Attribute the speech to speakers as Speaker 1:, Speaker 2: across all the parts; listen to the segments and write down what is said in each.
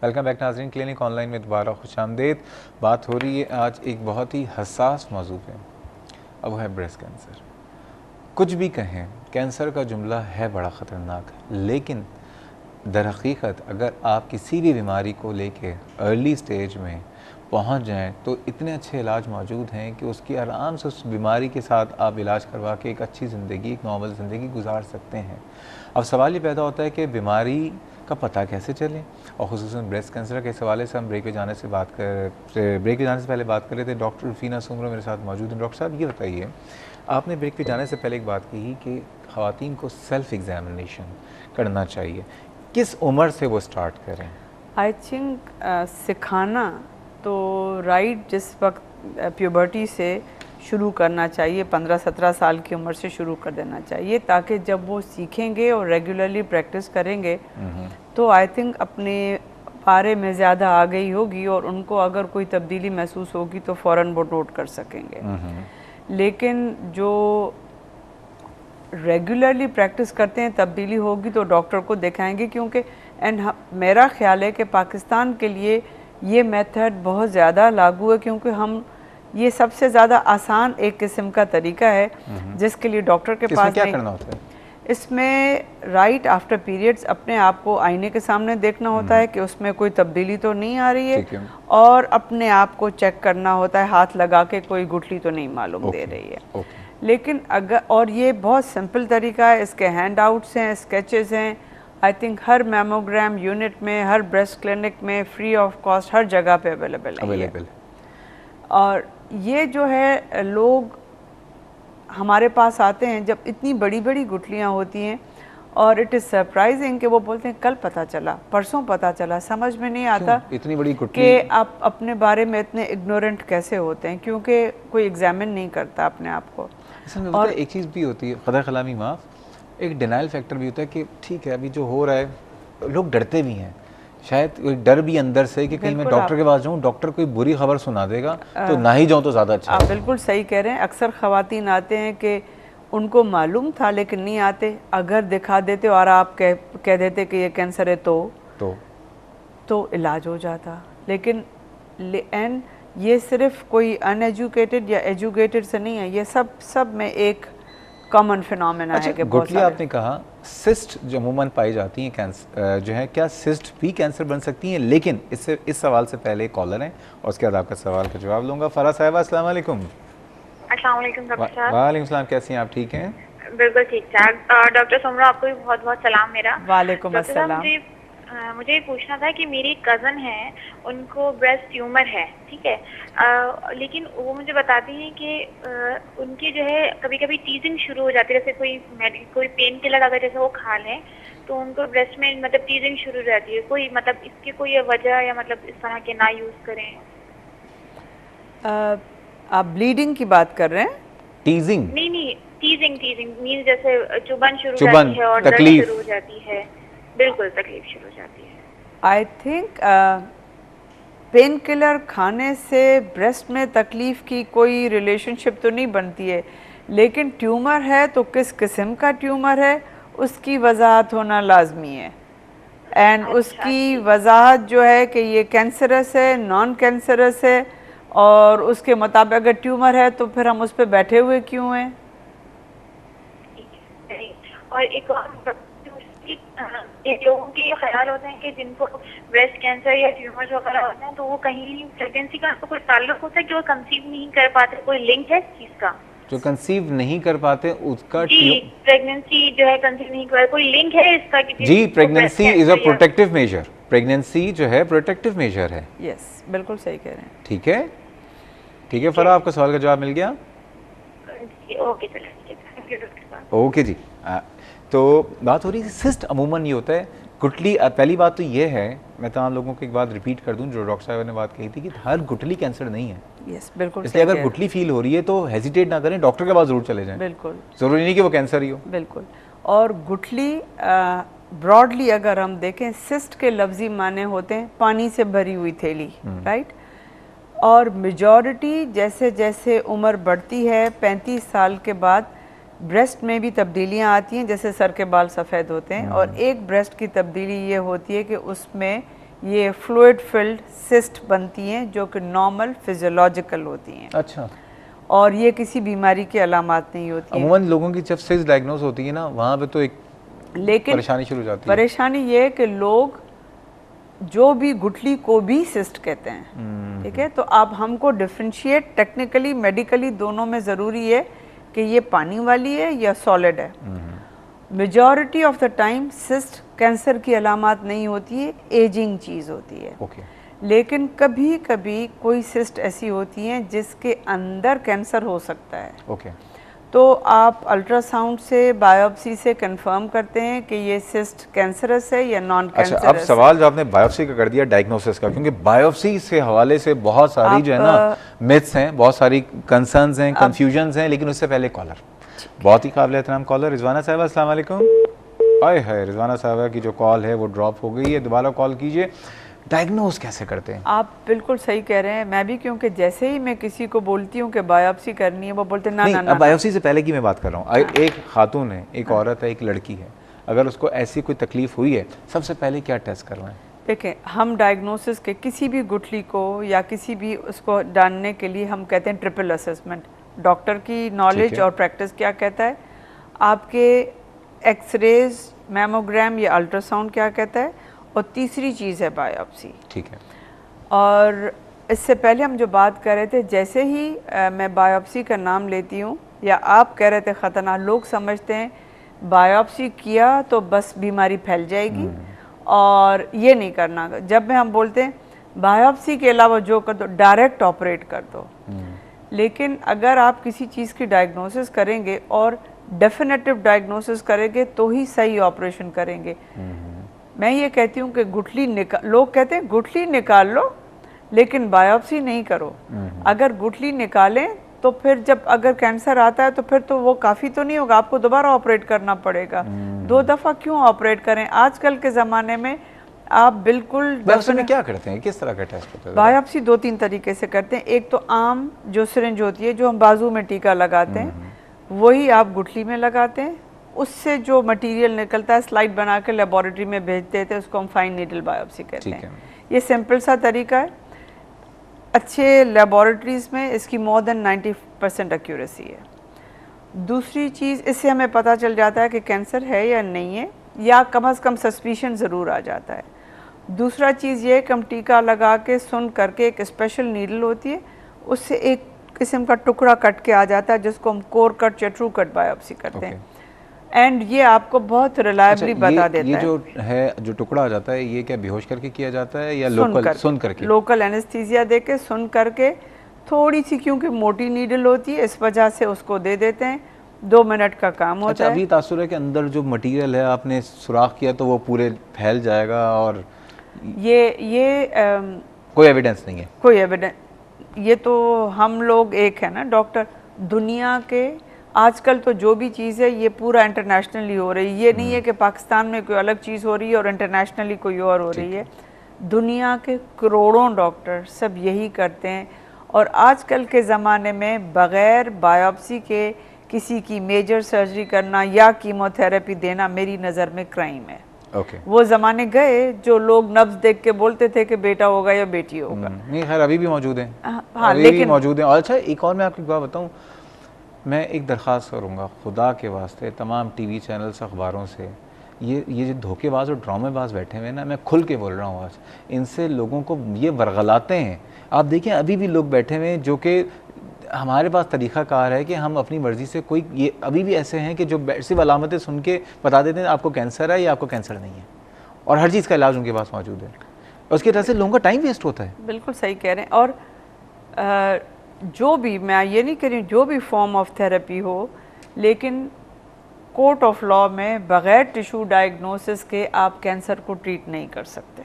Speaker 1: Welcome back नाज़रीन, clinic online में दोबारा खुशामदीद। बात हो रही है आज एक बहुत ही हसास मौजू पे, अब है ब्रेस्ट कैंसर। कुछ भी कहें, कैंसर का जुमला है बड़ा ख़तरनाक, लेकिन दर हकीकत अगर आप किसी भी बीमारी को लेके अर्ली स्टेज में पहुंच जाएं तो इतने अच्छे इलाज मौजूद हैं कि उसकी आराम से उस बीमारी के साथ आप इलाज करवा के एक अच्छी ज़िंदगी, एक नॉर्मल ज़िंदगी गुजार सकते हैं। अब सवाल ये पैदा होता है कि बीमारी का पता कैसे चले, और ख़ुसूसन ब्रेस्ट कैंसर के हवाले से हम ब्रेक पे जाने से पहले बात कर रहे थे। डॉक्टर रुफीना सुमरो मेरे साथ मौजूद हैं। डॉक्टर साहब, ये बताइए, आपने ब्रेक पे जाने से पहले एक बात कही कि ख़वातीन को सेल्फ़ एग्ज़ामिनेशन करना चाहिए, किस उम्र से वो स्टार्ट करें?
Speaker 2: आई थिंक सिखाना तो जिस वक्त प्यूबर्टी से शुरू करना चाहिए, 15-17 साल की उम्र से शुरू कर देना चाहिए, ताकि जब वो सीखेंगे और रेगुलरली प्रैक्टिस करेंगे तो आई थिंक अपने बारे में ज़्यादा आ गई होगी और उनको अगर कोई तब्दीली महसूस होगी तो फ़ौरन वो नोट कर सकेंगे। लेकिन जो रेगुलरली प्रैक्टिस करते हैं तब्दीली होगी तो डॉक्टर को दिखाएंगे, क्योंकि मेरा ख्याल है कि पाकिस्तान के लिए ये मेथड बहुत ज़्यादा लागू है, क्योंकि हम ये सबसे ज़्यादा आसान एक किस्म का तरीका है जिसके लिए डॉक्टर के पास
Speaker 1: क्या करना होता है?
Speaker 2: इसमें राइट आफ्टर पीरियड्स अपने आप को आईने के सामने देखना होता है कि उसमें कोई तब्दीली तो नहीं आ रही है, और अपने आप को चेक करना होता है, हाथ लगा के कोई गुठली तो नहीं मालूम दे रही है। लेकिन अगर, और ये बहुत सिंपल तरीका है, इसके हैंड आउट्स हैं, स्केचेस हैं, I think her mammogram unit में, हर ब्रेस्ट क्लिनिक में फ्री ऑफ कॉस्ट हर जगह पे अवेलेबल है। और ये जो है लोग हमारे पास आते हैं जब इतनी बड़ी बड़ी गुठलियाँ होती हैं, और इट इज़ सरप्राइजिंग कि वो बोलते हैं कल पता चला, परसों पता चला। समझ में नहीं आता
Speaker 1: इतनी बड़ी गुठली
Speaker 2: कि आप अपने बारे में इतने इग्नोरेंट कैसे होते हैं, क्योंकि कोई एग्जामिन नहीं करता अपने आप को।
Speaker 1: और एक चीज़ भी होती है, खुदा खलामी माफ़, एक डिनाइल फैक्टर भी होता है कि ठीक है अभी जो हो रहा है, लोग डरते भी हैं, शायद एक डर भी अंदर से कि कहीं मैं डॉक्टर के पास जाऊँ, डॉक्टर कोई बुरी खबर सुना देगा तो ना ही जाऊँ तो ज़्यादा अच्छा।
Speaker 2: आप बिल्कुल सही कह रहे हैं। अक्सर ख़वातीन आते हैं कि उनको मालूम था लेकिन नहीं आते, अगर दिखा देते और आप कह देते कि ये कैंसर है तो इलाज हो जाता। लेकिन एंड ये सिर्फ कोई अनएजुकेटेड या एजुकेटेड से नहीं है, ये सब में एक कॉमन फिनोमेना है कि
Speaker 1: गुठली आपने कहा सिस्ट जो अमूमन पाई जाती हैं कैंसर जो है, क्या सिस्ट भी कैंसर बन सकती हैं? लेकिन इस सवाल से पहले एक कॉलर हैं और उसके बाद आपका सवाल का जवाब लूँगा। फरा साहिबा, अस्सलाम वालेकुम।
Speaker 3: अस्सलाम वालेकुम डॉक्टर साहब।
Speaker 1: वालेकुम सलाम, कैसी हैं आप? ठीक हैं?
Speaker 3: बिल्कुल ठीक ठाक। डॉक्टर सुमरा, आपको भी बहुत बहुत सलाम मेरा।
Speaker 2: वालेकुम अस्सलाम।
Speaker 3: मुझे ये पूछना था कि मेरी कज़न है, उनको ब्रेस्ट ट्यूमर है, ठीक है, लेकिन वो मुझे बताती हैं कि उनकी जो है कभी कभी टीजिंग शुरू हो जाती है, जैसे कोई पेन किलर अगर जैसे वो खा लें तो उनको ब्रेस्ट में मतलब टीजिंग शुरू हो जाती है। कोई मतलब इसकी कोई वजह या मतलब इस तरह के ना यूज़ करें?
Speaker 2: आप ब्लीडिंग की बात कर रहे हैं?
Speaker 1: टीजिंग
Speaker 3: नहीं, टीजिंग मीन जैसे चुभन शुरू हो जाती है और दर्द शुरू हो जाती है। बिल्कुल, तकलीफ शुरू हो जाती है।
Speaker 2: आई थिंक पेन किलर खाने से ब्रेस्ट में तकलीफ़ की कोई रिलेशनशिप तो नहीं बनती है, लेकिन ट्यूमर है तो किस किस्म का ट्यूमर है उसकी वजाहत होना लाजमी है। एंड उसकी वजाहत जो है कि ये कैंसरस है, नॉन कैंसरस है, और उसके मुताबिक अगर ट्यूमर है तो फिर हम उस पर बैठे हुए क्यों हैं।
Speaker 3: और एक लोगों के ये ख्याल होते हैं कि जिनको ब्रेस्ट कैंसर या ट्यूमर्स वगैरह होते हैं तो वो कहीं प्रेगनेंसी का कोई ताल्लुक होता है कि वो कंसीव नहीं कर पाते, कोई लिंक है इस चीज का?
Speaker 1: जो कंसीव नहीं कर पाते उसका
Speaker 3: प्रेगनेंसी जो है कंसीव नहीं कर, कोई लिंक है इसका?
Speaker 1: जी, pregnancy is a protective measure. Pregnancy जो है प्रोटेक्टिव मेजर है।
Speaker 2: यस, बिल्कुल सही कह रहे हैं।
Speaker 1: ठीक है, ठीक है फरा, आपका सवाल का जवाब मिल गया। ओके जी। तो बात हो रही है सिस्ट अमूमन ये होता है गुठली। पहली बात तो ये है, मैं तमाम लोगों को एक बात रिपीट कर दूं जो डॉक्टर साहब ने बात कही थी कि हर गुठली कैंसर नहीं है।
Speaker 2: यस, बिल्कुल।
Speaker 1: इसलिए अगर गुठली फील हो रही है तो हेजिटेट ना करें, डॉक्टर के पास जरूर चले जाएं।
Speaker 2: बिल्कुल,
Speaker 1: जरूरी नहीं कि वो कैंसर ही हो।
Speaker 2: बिल्कुल। और गुठली ब्रॉडली अगर हम देखें, सिस्ट के लफ्जी माने होते हैं पानी से भरी हुई थैली, राइट। और मेजॉरिटी जैसे जैसे उम्र बढ़ती है, 35 साल के बाद ब्रेस्ट में भी तब्दीलियां आती हैं, जैसे सर के बाल सफ़ेद होते हैं, और एक ब्रेस्ट की तब्दीली ये होती है कि उसमें ये फ्लूइड फिल्ड सिस्ट बनती हैं जो कि नॉर्मल फिजियोलॉजिकल होती हैं।
Speaker 1: अच्छा।
Speaker 2: और ये किसी बीमारी की अलामत नहीं होती है।
Speaker 1: अमूमन लोगों की जब सिस्ट डायग्नोज होती है ना, वहाँ पे तो एक
Speaker 2: लेकिन
Speaker 1: परेशानी शुरू हो जाती है।
Speaker 2: परेशानी ये है कि लोग जो भी गुठली को भी सिस्ट कहते हैं, ठीक है। तो आप हमको डिफ्रेंशिएट टेक्निकली मेडिकली दोनों में ज़रूरी है कि ये पानी वाली है या सॉलिड है। Majority of the time cyst cancer की अलामत नहीं होती है, एजिंग चीज़ होती है।
Speaker 1: ओके।
Speaker 2: लेकिन कभी कभी कोई सिस्ट ऐसी होती हैं जिसके अंदर कैंसर हो सकता है।
Speaker 1: ओके।
Speaker 2: तो आप अल्ट्रासाउंड से बायोप्सी से कंफर्म करते हैं कि ये सिस्ट कैंसरस है या नॉन कैंसरस।
Speaker 1: अच्छा, अब सवाल जो आपने बायोप्सी का कर दिया डायग्नोसिस का, क्योंकि बायोप्सी से हवाले से बहुत सारी जो है ना मिथ्स हैं, बहुत सारी कंसर्न्स हैं, कंफ्यूजन्स हैं, लेकिन उससे पहले कॉलर, बहुत ही काबिल एहतराम कॉलर रिजवाना साहब, अस्सलाम वालेकुम। आए है रिजवाना साहबा की जो कॉल है वो ड्रॉप हो गई है, दोबारा कॉल कीजिए। डायग्नोज कैसे करते हैं? आप
Speaker 2: बिल्कुल सही कह रहे हैं। मैं भी, क्योंकि जैसे ही मैं किसी को बोलती हूँ कि बायोप्सी करनी है, वो बोलते हैं ना ना ना।
Speaker 1: बायोप्सी से पहले की मैं बात कर रहा हूँ। एक खातून है, एक औरत है, एक लड़की है, अगर उसको ऐसी कोई तकलीफ हुई है, सबसे पहले क्या टेस्ट करना है?
Speaker 2: देखें, हम डायग्नोसिस के किसी भी गुठली को या किसी भी उसको जानने के लिए हम कहते हैं ट्रिपल असेसमेंट। डॉक्टर की नॉलेज और प्रैक्टिस क्या कहता है, आपके एक्सरेज, मैमोग्राम या अल्ट्रासाउंड क्या कहता है, और तीसरी चीज़ है बायोप्सी।
Speaker 1: ठीक है।
Speaker 2: और इससे पहले हम जो बात कर रहे थे, जैसे ही मैं बायोप्सी का नाम लेती हूँ या आप कह रहे थे ख़तरनाक, लोग समझते हैं बायोप्सी किया तो बस बीमारी फैल जाएगी और ये नहीं करना। जब में हम बोलते हैं बायोप्सी के अलावा जो कर दो, डायरेक्ट ऑपरेट कर दो। लेकिन अगर आप किसी चीज़ की डायग्नोसिस करेंगे और डेफिनेटिव डायग्नोसिस करेंगे तो ही सही ऑपरेशन करेंगे। मैं ये कहती हूँ कि गुठली लोग कहते हैं गुठली निकाल लो लेकिन बायोप्सी नहीं करो। अगर गुठली निकालें तो फिर जब अगर कैंसर आता है तो फिर तो वो काफ़ी तो नहीं होगा, आपको दोबारा ऑपरेट करना पड़ेगा। 2 दफ़ा क्यों ऑपरेट करें? आजकल के ज़माने में आप बिल्कुल
Speaker 1: बायोप्सी में क्या करते हैं, किस तरह का टेस्ट होता है?
Speaker 2: बायोप्सी 2-3 तरीके से करते हैं। एक तो आम जो सिरिंज होती है, जो हम बाजू में टीका लगाते हैं, वही आप गुठली में लगाते हैं। उससे जो मटेरियल निकलता है स्लाइड बना के लेबोरेटरी में भेज देते हैं, उसको हम फाइन नीडल बायोप्सी कहते हैं। ये सिंपल सा तरीका है। अच्छे लेबोरेटरीज़ में इसकी मोर देन 90% एक्यूरेसी है। दूसरी चीज़, इससे हमें पता चल जाता है कि कैंसर है या नहीं है, या कम से कम सस्पिशन ज़रूर आ जाता है। दूसरा चीज़ ये कि हम टीका लगा के सुन करके, एक स्पेशल नीडल होती है, उससे एक किस्म का टुकड़ा कट के आ जाता है जिसको हम कोर कट या ट्रू कट बायोप्सी करते हैं। एंड ये आपको बहुत रिलायबली बता देता है।
Speaker 1: ये जो है, जो टुकड़ा आ जाता है, ये क्या बेहोश करके किया जाता है या सुन करके?
Speaker 2: लोकल एनेस्थीसिया दे के, सुन करके, थोड़ी सी क्योंकि मोटी नीडल होती है इस वजह से उसको दे देते हैं। 2 मिनट का काम होता है।
Speaker 1: अभी तासुर है कि अंदर जो मटेरियल है आपने सुराख किया तो वो पूरे फैल जाएगा, और
Speaker 2: ये
Speaker 1: कोई एविडेंस नहीं है?
Speaker 2: कोई एविडेंस, ये तो हम लोग एक है ना डॉक्टर, दुनिया के आजकल तो जो भी चीज़ है ये पूरा इंटरनेशनली हो रही है। ये नहीं है कि पाकिस्तान में कोई अलग चीज़ हो रही है और इंटरनेशनली कोई और हो रही है। दुनिया के करोड़ों डॉक्टर सब यही करते हैं। और आजकल के ज़माने में बग़ैर बायोप्सी के किसी की मेजर सर्जरी करना या कीमोथेरेपी देना मेरी नज़र में क्राइम है। वो ज़माने गए जो लोग नब्ज़ देख के बोलते थे कि बेटा होगा या बेटी होगा।
Speaker 1: नहीं, खैर अभी भी मौजूद हैं।
Speaker 2: हाँ, लेकिन
Speaker 1: मौजूद हैं। और अच्छा, एक और मैं आपको बात बताऊँ, मैं एक दरख्वास्त करूँगा खुदा के वास्ते तमाम टीवी चैनल्स, अखबारों से, ये जो धोखेबाज और ड्रामेबाज बैठे हुए हैं ना, मैं खुल के बोल रहा हूँ आज, इनसे लोगों को ये वरगलाते हैं। आप देखें अभी भी लोग बैठे हुए हैं जो कि हमारे पास तरीक़ाकार है कि हम अपनी मर्ज़ी से कोई, ये अभी भी ऐसे हैं कि जो सिर्फ अलामतें सुन के बता देते हैं आपको कैंसर है या आपको कैंसर नहीं है, और हर चीज़ का इलाज उनके पास मौजूद है। उसकी वजह से लोगों का टाइम वेस्ट होता है।
Speaker 2: बिल्कुल सही कह रहे हैं। और जो भी, मैं ये नहीं कह रही जो भी फॉर्म ऑफ थेरेपी हो, लेकिन कोर्ट ऑफ लॉ में बग़ैर टिश्यू डायग्नोसिस के आप कैंसर को ट्रीट नहीं कर सकते।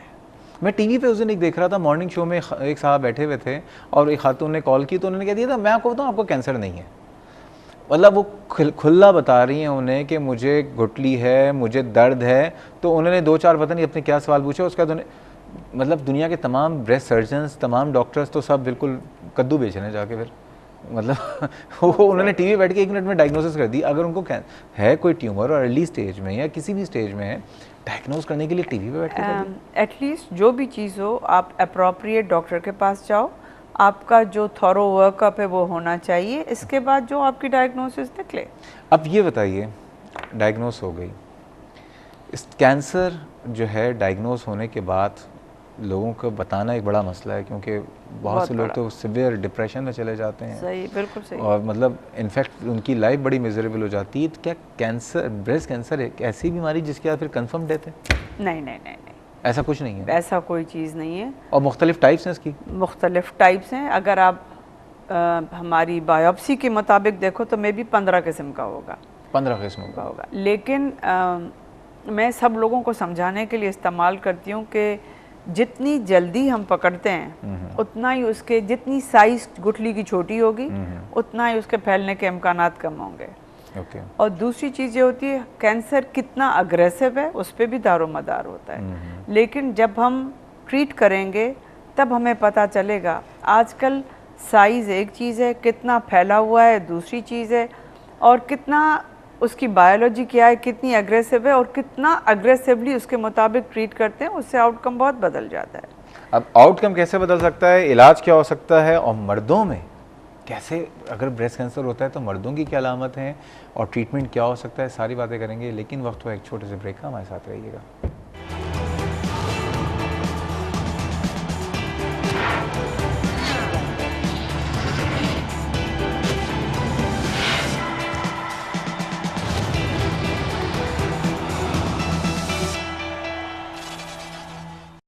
Speaker 1: मैं टीवी पे उस दिन एक देख रहा था, मॉर्निंग शो में एक साहब बैठे हुए थे और एक खातून ने कॉल की तो उन्होंने कह दिया था मैं आपको बताऊँ आपको कैंसर नहीं है। मतलब वो खुला बता रही हैं उन्हें कि मुझे गुठली है, मुझे दर्द है। तो उन्होंने 2-4 पता नहीं अपने क्या सवाल पूछे, उसके बाद उन्हें, मतलब दुनिया के तमाम ब्रेस्ट सर्जन्स, तमाम डॉक्टर्स तो सब बिल्कुल कद्दू बेच रहे हैं जाके फिर। मतलब वो उन्होंने टीवी बैठ के 1 मिनट में डायग्नोसिस कर दी। अगर उनको है कोई ट्यूमर और अर्ली स्टेज में या किसी भी स्टेज में है डायग्नोज करने के लिए टीवी पे बैठ के
Speaker 2: एटलीस्ट जो भी चीज़ हो आप अप्रोप्रिएट डॉक्टर के पास जाओ, आपका जो थॉरो वर्कअप है वो होना चाहिए, इसके बाद जो आपकी डायग्नोसिस निकले।
Speaker 1: अब ये बताइए, डायग्नोस हो गई, इस कैंसर जो है डायग्नोस होने के बाद लोगों को बताना एक बड़ा मसला है, क्योंकि बहुत से लोग तो सिवियर डिप्रेशन में चले जाते हैं।
Speaker 2: सही, बिल्कुल सही।
Speaker 1: और मतलब इनफैक्ट उनकी लाइफ बड़ी मिजरेबल हो जाती है। तो क्या कैंसर, ब्रेस्ट कैंसर एक ऐसी बीमारी जिसके बाद फिर कंफर्म डेथ है?
Speaker 2: नहीं नहीं नहीं नहीं,
Speaker 1: ऐसा कुछ नहीं है,
Speaker 2: ऐसा कोई चीज़ नहीं है।
Speaker 1: और मुख्तलिफ टाइप्स हैं इसकी?
Speaker 2: मुख्तलिफ टाइप्स हैं। अगर आप हमारी बायोप्सी के मुताबिक देखो तो मे भी 15 किस्म का होगा,
Speaker 1: 15 किस्मों का
Speaker 2: होगा। लेकिन मैं सब लोगों को समझाने के लिए इस्तेमाल करती हूँ कि जितनी जल्दी हम पकड़ते हैं उतना ही उसके, जितनी साइज गुठली की छोटी होगी उतना ही उसके फैलने के इम्कानात कम होंगे। और दूसरी चीज़ ये होती है, कैंसर कितना अग्रेसिव है उस पर भी दारोमदार होता है। लेकिन जब हम ट्रीट करेंगे तब हमें पता चलेगा। आजकल साइज़ एक चीज़ है, कितना फैला हुआ है दूसरी चीज़ है, और कितना उसकी बायोलॉजी क्या है, कितनी अग्रेसिव है, और कितना अग्रेसिवली उसके मुताबिक ट्रीट करते हैं, उससे आउटकम बहुत बदल जाता है।
Speaker 1: अब आउटकम कैसे बदल सकता है, इलाज क्या हो सकता है, और मर्दों में कैसे, अगर ब्रेस्ट कैंसर होता है तो मर्दों की क्या अलामत हैं और ट्रीटमेंट क्या हो सकता है, सारी बातें करेंगे। लेकिन वक्त हुआ एक छोटे से ब्रेक का, हमारे साथ रहिएगा।